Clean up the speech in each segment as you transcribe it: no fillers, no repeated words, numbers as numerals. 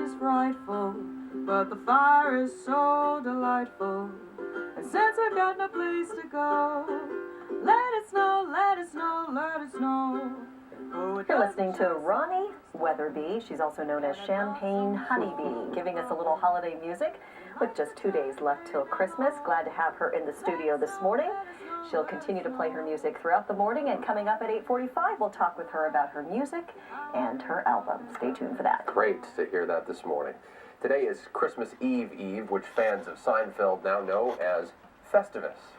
is frightful, but the fire is so delightful. And since I've got no place to go, let it snow, let it snow, let it snow. Oh, You're listening to Rani Weatherby. She's also known as Champagne Honeybee, giving us a little holiday music with just 2 days left till Christmas. Glad to have her in the studio this morning. She'll continue to play her music throughout the morning, and coming up at 8:45, we'll talk with her about her music and her album. Stay tuned for that. Great to hear that this morning. Today is Christmas Eve, which fans of Seinfeld now know as Festivus.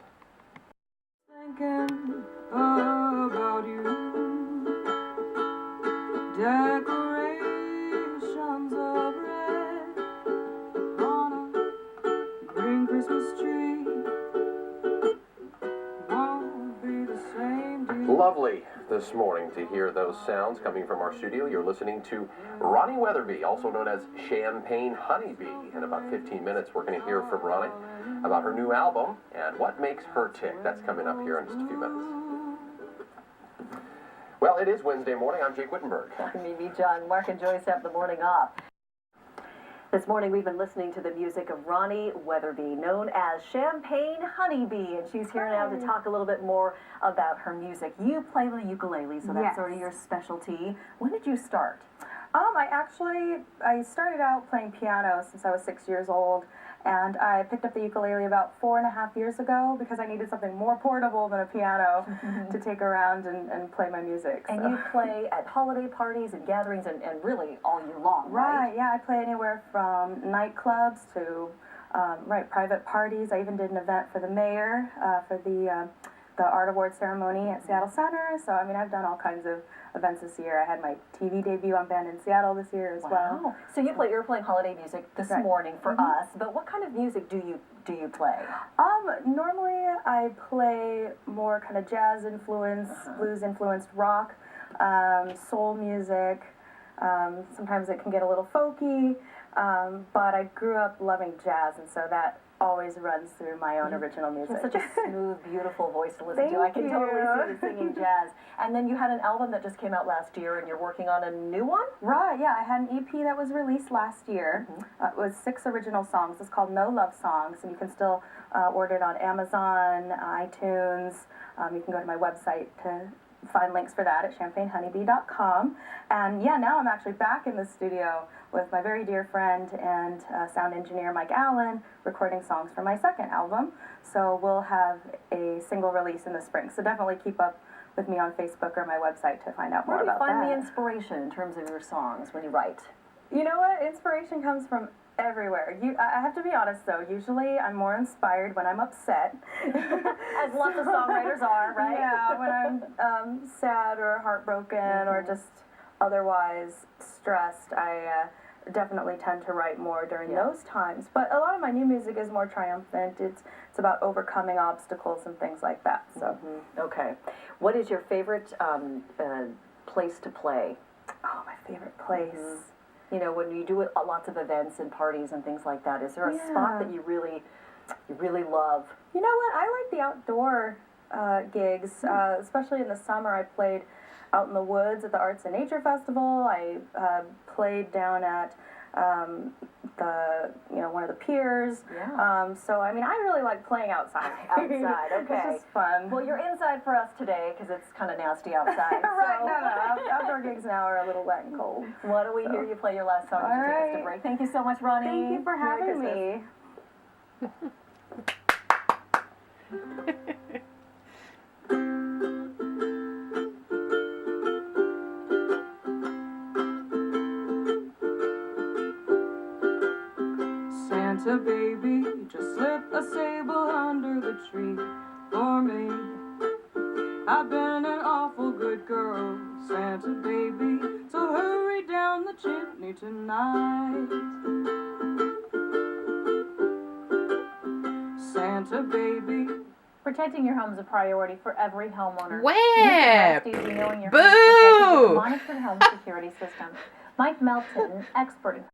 Thinking about you, decorations of red on a green Christmas tree won't be the same, dear. Lovely this morning to hear those sounds coming from our studio. You're listening to Rani Weatherby, also known as Champagne Honeybee. In about 15 minutes, we're going to hear from Rani about her new album and what makes her tick. That's coming up here in just a few minutes. Well, it is Wednesday morning. I'm Jake Wittenberg. Mimi, John, Mark, and Joyce have the morning off. This morning we've been listening to the music of Rani Weatherby, known as Champagne Honeybee, and she's here now to talk a little bit more about her music. You play the ukulele, so that's sort of your specialty. When did you start? I started out playing piano since I was 6 years old, and I picked up the ukulele about 4.5 years ago because I needed something more portable than a piano to take around and play my music. And you play at holiday parties and gatherings and really all year long, right? Yeah, I play anywhere from nightclubs to private parties. I even did an event for the mayor for the Art Award ceremony at Seattle Center. So, I mean, I've done all kinds of events this year. I had my TV debut on Band in Seattle this year as well. So you're playing holiday music this morning for us, but what kind of music do you play? Normally I play more kind of jazz influenced, blues influenced rock, soul music. Sometimes it can get a little folky, but I grew up loving jazz, and so that always runs through my own original music. Such a smooth, beautiful voice to listen to. I can totally see you singing jazz. And then you had an album that just came out last year, and you're working on a new one? Right, yeah. I had an EP that was released last year. It was 6 original songs. It's called No Love Songs, and you can still order it on Amazon, iTunes. You can go to my website to find links for that at champagnehoneybee.com. And yeah, now I'm actually back in the studio with my very dear friend and sound engineer Mike Allen, recording songs for my second album. So we'll have a single release in the spring. So definitely keep up with me on Facebook or my website to find out more about that. Where do you find the inspiration in terms of your songs when you write? You know what? Inspiration comes from everywhere. I have to be honest though, usually I'm more inspired when I'm upset. As lots of songwriters are, right? Yeah, when I'm sad or heartbroken or just otherwise stressed, I definitely tend to write more during those times. But a lot of my new music is more triumphant. It's about overcoming obstacles and things like that. So Okay. What is your favorite place to play? Oh, my favorite place. You know, when you do lots of events and parties and things like that, is there a spot that you really love? You know what? I like the outdoor gigs, especially in the summer. I played out in the woods at the Arts and Nature Festival. I played down at one of the piers. So I mean, I really like playing outside. Outside, okay. It's just fun. Well, you're inside for us today because it's kind of nasty outside. Right, no. Outdoor gigs now are a little wet and cold. Why don't we hear you play your last song to take us to break? Thank you so much, Rani. Thank you for having me. Santa baby, just slip a sable under the tree for me. I've been an awful good girl, Santa baby, so hurry down the chimney tonight. Santa baby. Protecting your home is a priority for every homeowner. Where? Knowing your Boo! home is protected with a monitored home security system. Mike Melton, expert in